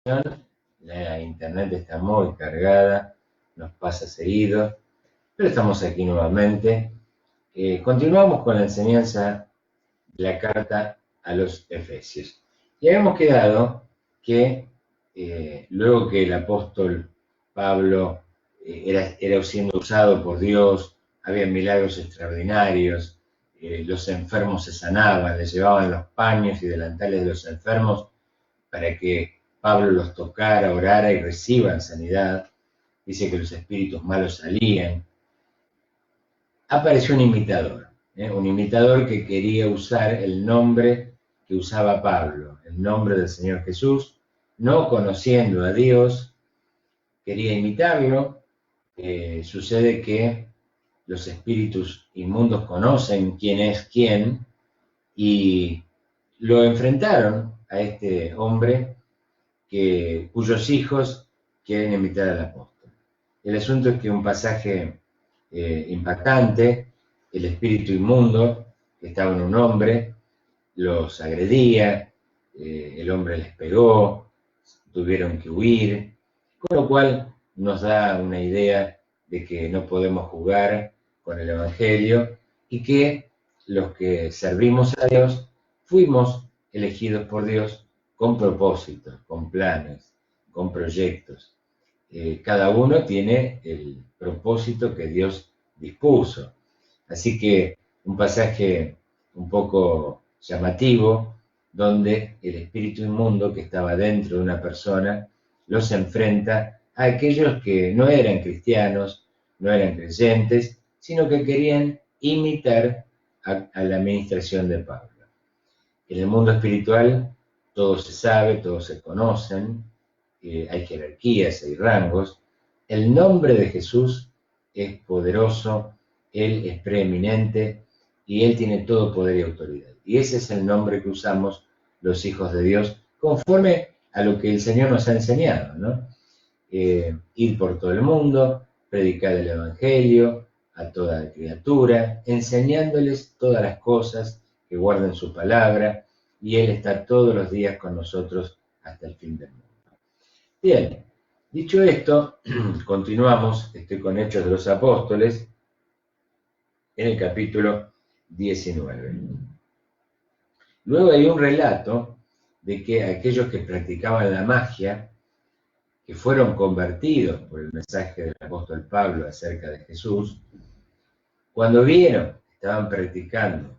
La internet está muy cargada, nos pasa seguido, pero estamos aquí nuevamente. Continuamos con la enseñanza de la carta a los Efesios. Y habíamos quedado que luego que el apóstol Pablo era siendo usado por Dios, había milagros extraordinarios, los enfermos se sanaban, les llevaban los paños y delantales de los enfermos para que Pablo los tocara, orara y reciban sanidad. Dice que los espíritus malos salían. Apareció un imitador que quería usar el nombre que usaba Pablo, el nombre del Señor Jesús, no conociendo a Dios, quería imitarlo. Sucede que los espíritus inmundos conocen quién es quién y lo enfrentaron a este hombre cuyos hijos quieren imitar al apóstol. El asunto es que un pasaje impactante, el espíritu inmundo que estaba en un hombre, los agredía, el hombre les pegó, tuvieron que huir, con lo cual nos da una idea de que no podemos jugar con el Evangelio y que los que servimos a Dios fuimos elegidos por Dios con propósitos, con planes, con proyectos. Cada uno tiene el propósito que Dios dispuso. Así que un pasaje un poco llamativo, donde el espíritu inmundo que estaba dentro de una persona los enfrenta a aquellos que no eran cristianos, no eran creyentes, sino que querían imitar a la administración de Pablo. En el mundo espiritual todo se sabe, todos se conocen, hay jerarquías, hay rangos. El nombre de Jesús es poderoso, Él es preeminente y Él tiene todo poder y autoridad. Y ese es el nombre que usamos los hijos de Dios conforme a lo que el Señor nos ha enseñado, ¿no? Ir por todo el mundo, predicar el Evangelio a toda criatura, enseñándoles todas las cosas, que guarden su palabra, y Él está todos los días con nosotros hasta el fin del mundo. Bien, dicho esto, continuamos, estoy con Hechos de los Apóstoles, en el capítulo 19. Luego hay un relato de que aquellos que practicaban la magia, que fueron convertidos por el mensaje del apóstol Pablo acerca de Jesús, cuando vieron que estaban practicando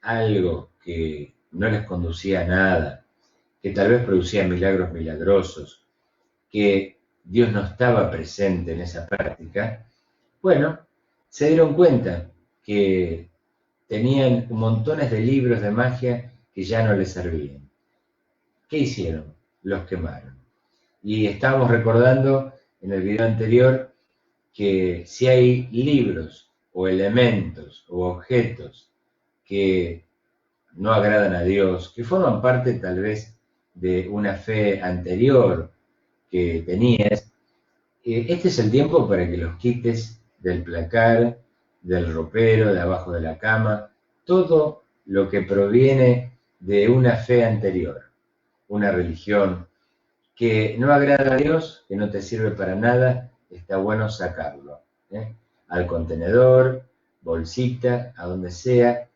algo que no les conducía a nada, que tal vez producía milagros milagrosos, que Dios no estaba presente en esa práctica, bueno, se dieron cuenta que tenían montones de libros de magia que ya no les servían. ¿Qué hicieron? Los quemaron. Y estábamos recordando en el video anterior que si hay libros o elementos o objetos que no agradan a Dios, que forman parte tal vez de una fe anterior que tenías, este es el tiempo para que los quites del placar, del ropero, de abajo de la cama, todo lo que proviene de una fe anterior, una religión que no agrada a Dios, que no te sirve para nada, está bueno sacarlo, ¿eh? Al contenedor, bolsita, a donde sea.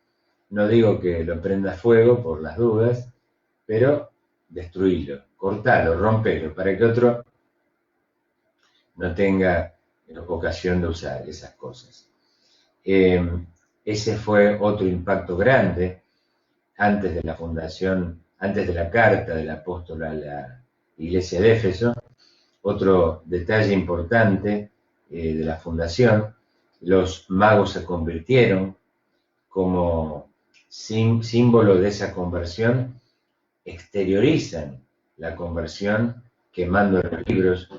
No digo que lo prenda fuego por las dudas, pero destruílo, cortalo, rompelo, para que otro no tenga ocasión de usar esas cosas. Ese fue otro impacto grande antes de la fundación, antes de la carta del apóstol a la iglesia de Éfeso. Otro detalle importante de la fundación, los magos se convirtieron como símbolo de esa conversión, exteriorizan la conversión quemando los libros.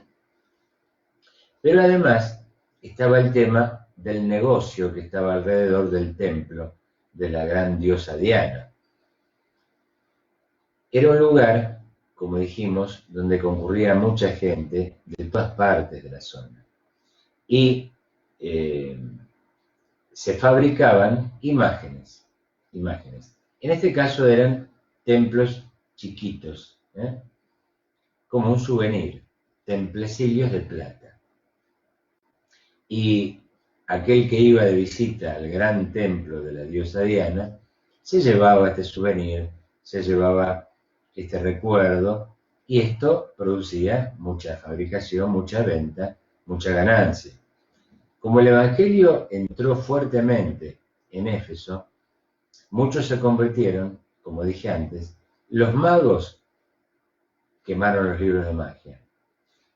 Pero además estaba el tema del negocio que estaba alrededor del templo de la gran diosa Diana. Era un lugar, como dijimos, donde concurría mucha gente de todas partes de la zona. Y se fabricaban imágenes. En este caso eran templos chiquitos, como un souvenir, templecillos de plata. Y aquel que iba de visita al gran templo de la diosa Diana, se llevaba este souvenir, se llevaba este recuerdo, y esto producía mucha fabricación, mucha venta, mucha ganancia. Como el Evangelio entró fuertemente en Éfeso, muchos se convirtieron, como dije antes. Los magos quemaron los libros de magia.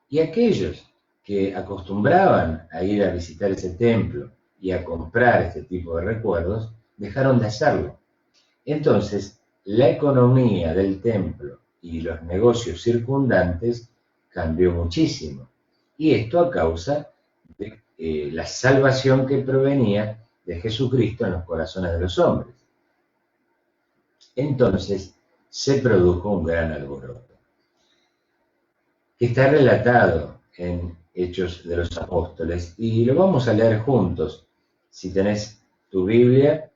Y aquellos que acostumbraban a ir a visitar ese templo y a comprar este tipo de recuerdos, dejaron de hacerlo. Entonces, la economía del templo y los negocios circundantes cambió muchísimo. Y esto a causa de la salvación que provenía de Jesucristo en los corazones de los hombres. Entonces, se produjo un gran alboroto, que está relatado en Hechos de los Apóstoles, y lo vamos a leer juntos, si tenés tu Biblia,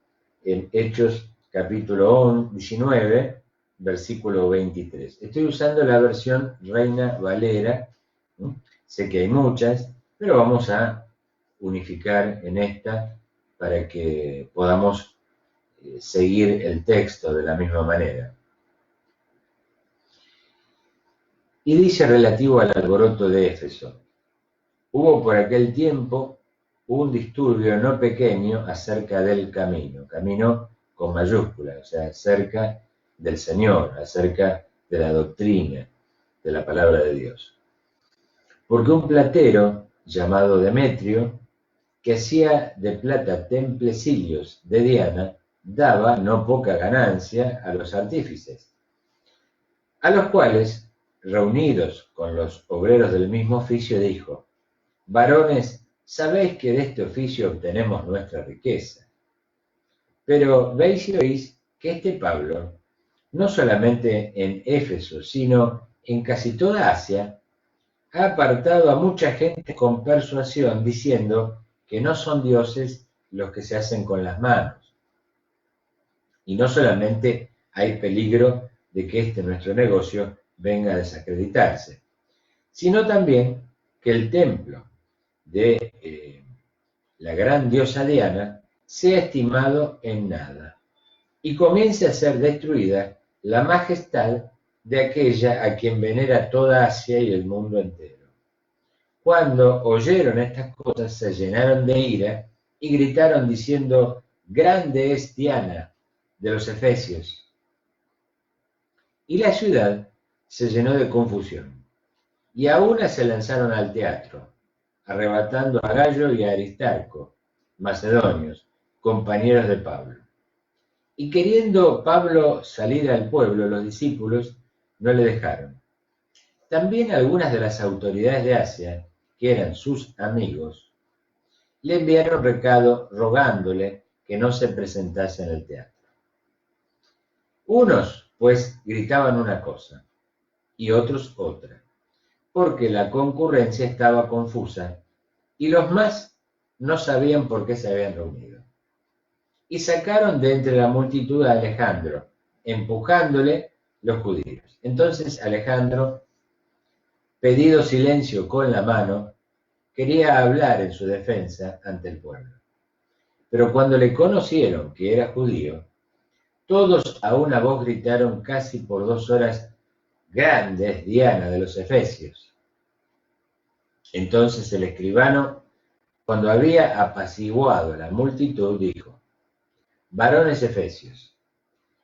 en Hechos capítulo 19, versículo 23. Estoy usando la versión Reina Valera, sé que hay muchas, pero vamos a unificar en esta para que podamos seguir el texto de la misma manera. Y dice relativo al alboroto de Éfeso: hubo por aquel tiempo un disturbio no pequeño acerca del camino con mayúscula, o sea, acerca del Señor, acerca de la doctrina, de la palabra de Dios. Porque un platero llamado Demetrio, que hacía de plata templecillos de Diana, daba no poca ganancia a los artífices, a los cuales, reunidos con los obreros del mismo oficio, dijo: varones, sabéis que de este oficio obtenemos nuestra riqueza. Pero veis y oís que este Pablo, no solamente en Éfeso, sino en casi toda Asia, ha apartado a mucha gente con persuasión, diciendo que no son dioses los que se hacen con las manos. Y no solamente hay peligro de que este nuestro negocio venga a desacreditarse, sino también que el templo de la gran diosa Diana sea estimado en nada y comience a ser destruida la majestad de aquella a quien venera toda Asia y el mundo entero. Cuando oyeron estas cosas, se llenaron de ira y gritaron diciendo: grande es Diana de los Efesios. Y la ciudad se llenó de confusión, y a una se lanzaron al teatro, arrebatando a Gallo y a Aristarco, macedonios, compañeros de Pablo. Y queriendo Pablo salir al pueblo, los discípulos no le dejaron. También algunas de las autoridades de Asia, que eran sus amigos, le enviaron recado rogándole que no se presentase en el teatro. Unos, pues, gritaban una cosa y otros otra, porque la concurrencia estaba confusa y los más no sabían por qué se habían reunido. Y sacaron de entre la multitud a Alejandro, empujándole los judíos. Entonces Alejandro, pedido silencio con la mano, quería hablar en su defensa ante el pueblo. Pero cuando le conocieron que era judío, todos a una voz gritaron casi por 2 horas: grande es Diana de los Efesios. Entonces el escribano, cuando había apaciguado la multitud, dijo: varones efesios,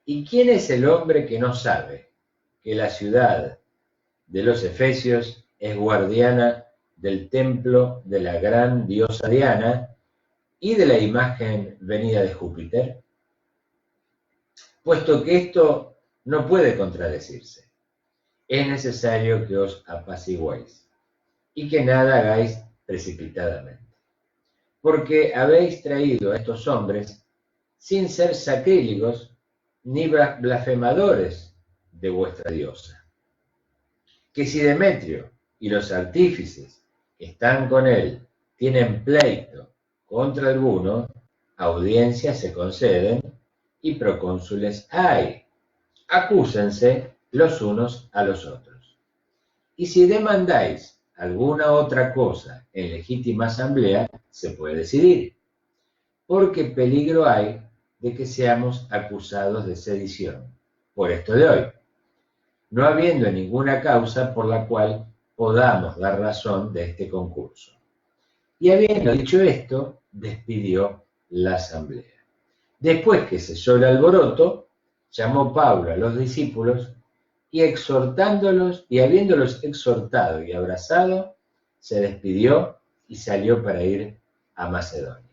¿y quién es el hombre que no sabe que la ciudad de los Efesios es guardiana del templo de la gran diosa Diana y de la imagen venida de Júpiter? Puesto que esto no puede contradecirse, es necesario que os apaciguéis y que nada hagáis precipitadamente, porque habéis traído a estos hombres sin ser sacrílegos ni blasfemadores de vuestra diosa. Que si Demetrio y los artífices que están con él tienen pleito contra alguno, audiencias se conceden y procónsules hay. Acúsense los unos a los otros. Y si demandáis alguna otra cosa en legítima asamblea, se puede decidir, porque peligro hay de que seamos acusados de sedición por esto de hoy, no habiendo ninguna causa por la cual podamos dar razón de este concurso. Y habiendo dicho esto, despidió la asamblea. Después que cesó el alboroto, llamó Pablo a los discípulos y exhortándolos, y habiéndolos exhortado y abrazado, se despidió y salió para ir a Macedonia.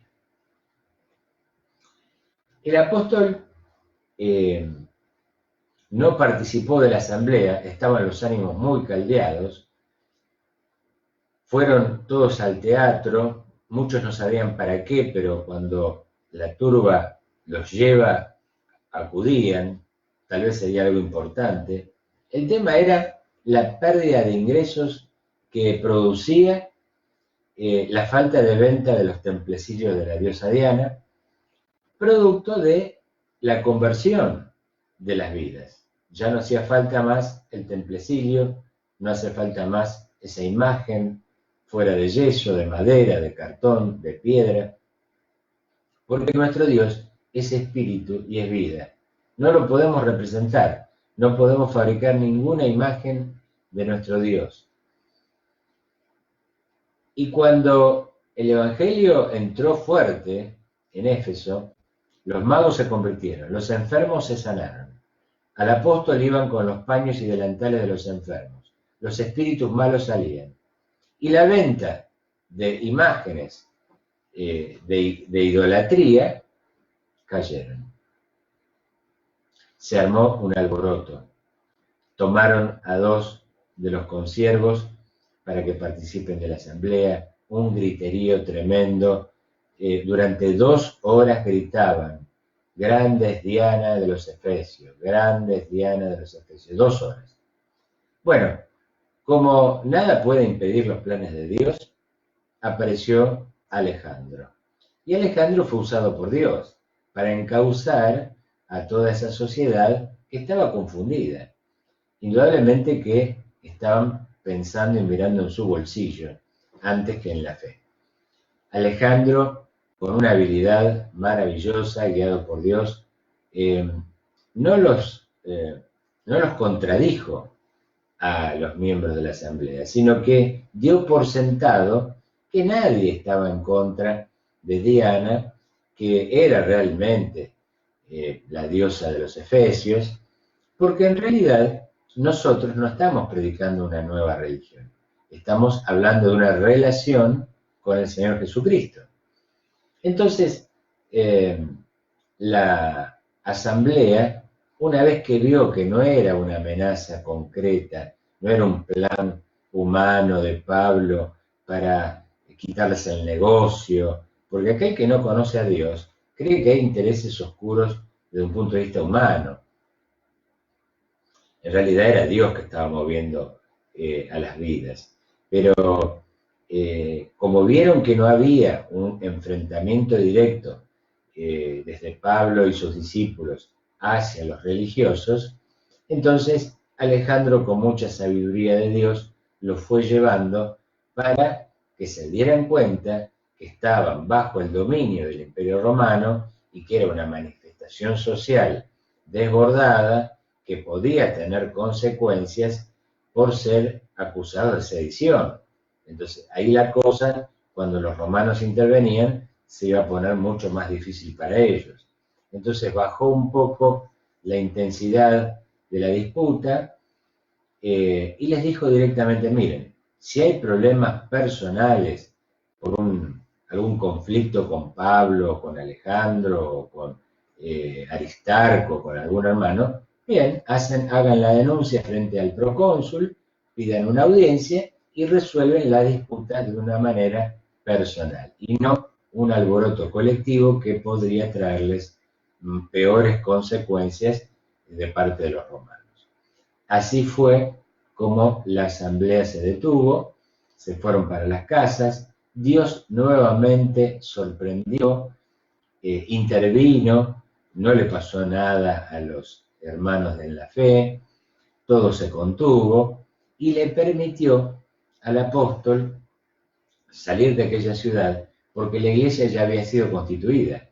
El apóstol no participó de la asamblea, estaban los ánimos muy caldeados, fueron todos al teatro, muchos no sabían para qué, pero cuando la turba los lleva, acudían, tal vez sería algo importante. El tema era la pérdida de ingresos que producía la falta de venta de los templecillos de la diosa Diana, producto de la conversión de las vidas. Ya no hacía falta más el templecillo, no hace falta más esa imagen fuera de yeso, de madera, de cartón, de piedra, porque nuestro Dios es espíritu y es vida. No lo podemos representar, no podemos fabricar ninguna imagen de nuestro Dios. Y cuando el Evangelio entró fuerte en Éfeso, los magos se convirtieron, los enfermos se sanaron. Al apóstol iban con los paños y delantales de los enfermos. Los espíritus malos salían. Y la venta de imágenes de idolatría cayeron. Se armó un alboroto. Tomaron a 2 de los consiervos para que participen de la asamblea, un griterío tremendo. Durante 2 horas gritaban, grandes Diana de los Efesios, grandes Diana de los Efesios, 2 horas. Bueno, como nada puede impedir los planes de Dios, apareció Alejandro. Y Alejandro fue usado por Dios para encauzar a toda esa sociedad que estaba confundida. Indudablemente que estaban pensando y mirando en su bolsillo antes que en la fe. Alejandro, con una habilidad maravillosa, guiado por Dios, no los contradijo a los miembros de la asamblea, sino que dio por sentado que nadie estaba en contra de Diana, que era realmente la diosa de los Efesios, porque en realidad nosotros no estamos predicando una nueva religión, estamos hablando de una relación con el Señor Jesucristo. Entonces, la asamblea, una vez que vio que no era una amenaza concreta, no era un plan humano de Pablo para quitarles el negocio, porque aquel que no conoce a Dios cree que hay intereses oscuros desde un punto de vista humano. En realidad era Dios que estaba moviendo a las vidas. Pero como vieron que no había un enfrentamiento directo desde Pablo y sus discípulos hacia los religiosos, entonces Alejandro, con mucha sabiduría de Dios, los fue llevando para que se dieran cuenta que estaban bajo el dominio del Imperio Romano y que era una manifestación social desbordada que podía tener consecuencias por ser acusado de sedición. Entonces, ahí la cosa, cuando los romanos intervenían, se iba a poner mucho más difícil para ellos. Entonces, bajó un poco la intensidad de la disputa y les dijo directamente, miren, si hay problemas personales por algún conflicto con Pablo, con Alejandro, o con Aristarco, con algún hermano, bien, hagan la denuncia frente al procónsul, pidan una audiencia y resuelven la disputa de una manera personal y no un alboroto colectivo que podría traerles peores consecuencias de parte de los romanos. Así fue como la asamblea se detuvo, se fueron para las casas, Dios nuevamente sorprendió, intervino, no le pasó nada a los hermanos de la fe, todo se contuvo, y le permitió al apóstol salir de aquella ciudad porque la iglesia ya había sido constituida.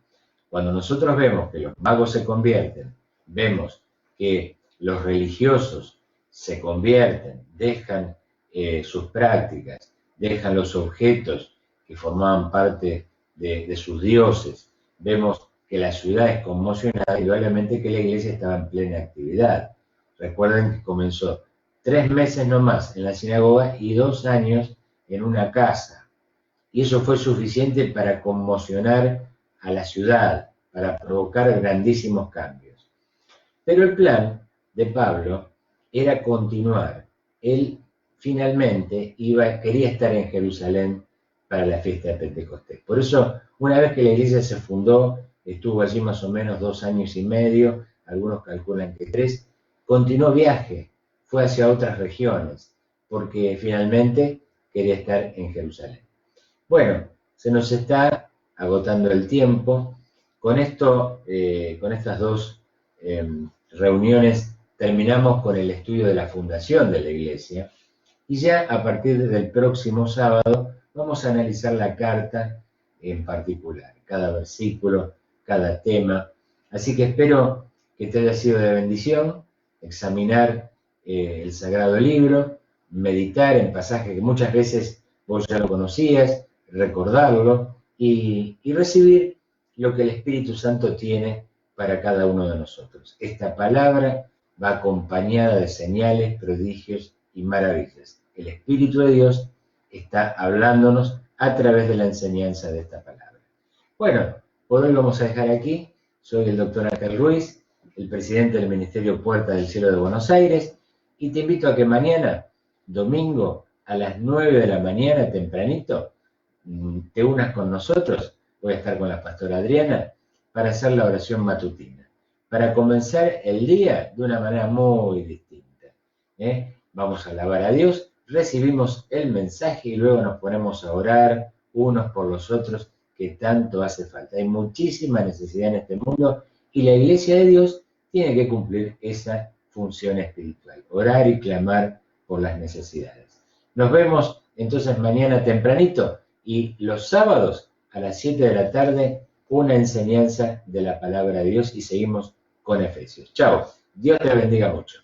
Cuando nosotros vemos que los magos se convierten, vemos que los religiosos se convierten, dejan sus prácticas, dejan los objetos que formaban parte de sus dioses, vemos que la ciudad es conmocionada, indudablemente que la iglesia estaba en plena actividad. Recuerden que comenzó 3 meses nomás en la sinagoga y 2 años en una casa. Y eso fue suficiente para conmocionar a la ciudad, para provocar grandísimos cambios. Pero el plan de Pablo era continuar. Él finalmente quería estar en Jerusalén para la fiesta de Pentecostés. Por eso, una vez que la iglesia se fundó, estuvo allí más o menos 2 años y medio, algunos calculan que 3, continuó viaje, fue hacia otras regiones, porque finalmente quería estar en Jerusalén. Bueno, se nos está agotando el tiempo. Con esto, con estas 2 reuniones, terminamos con el estudio de la fundación de la iglesia. Y ya a partir del próximo sábado vamos a analizar la carta en particular, cada versículo, cada tema. Así que espero que te haya sido de bendición examinar el Sagrado Libro, meditar en pasajes que muchas veces vos ya lo conocías, recordarlo y recibir lo que el Espíritu Santo tiene para cada uno de nosotros. Esta palabra va acompañada de señales, prodigios y maravillas. El Espíritu de Dios está hablándonos a través de la enseñanza de esta palabra. Bueno, por hoy vamos a dejar aquí. Soy el doctor Ángel Ruiz, el presidente del Ministerio Puerta del Cielo de Buenos Aires, y te invito a que mañana, domingo, a las 9 de la mañana, tempranito, te unas con nosotros. Voy a estar con la pastora Adriana para hacer la oración matutina, para comenzar el día de una manera muy distinta. Vamos a alabar a Dios, recibimos el mensaje y luego nos ponemos a orar unos por los otros, que tanto hace falta. Hay muchísima necesidad en este mundo y la Iglesia de Dios tiene que cumplir esa función espiritual, orar y clamar por las necesidades. Nos vemos entonces mañana tempranito y los sábados a las 7 de la tarde una enseñanza de la palabra de Dios y seguimos con Efesios. Chao, Dios te bendiga mucho.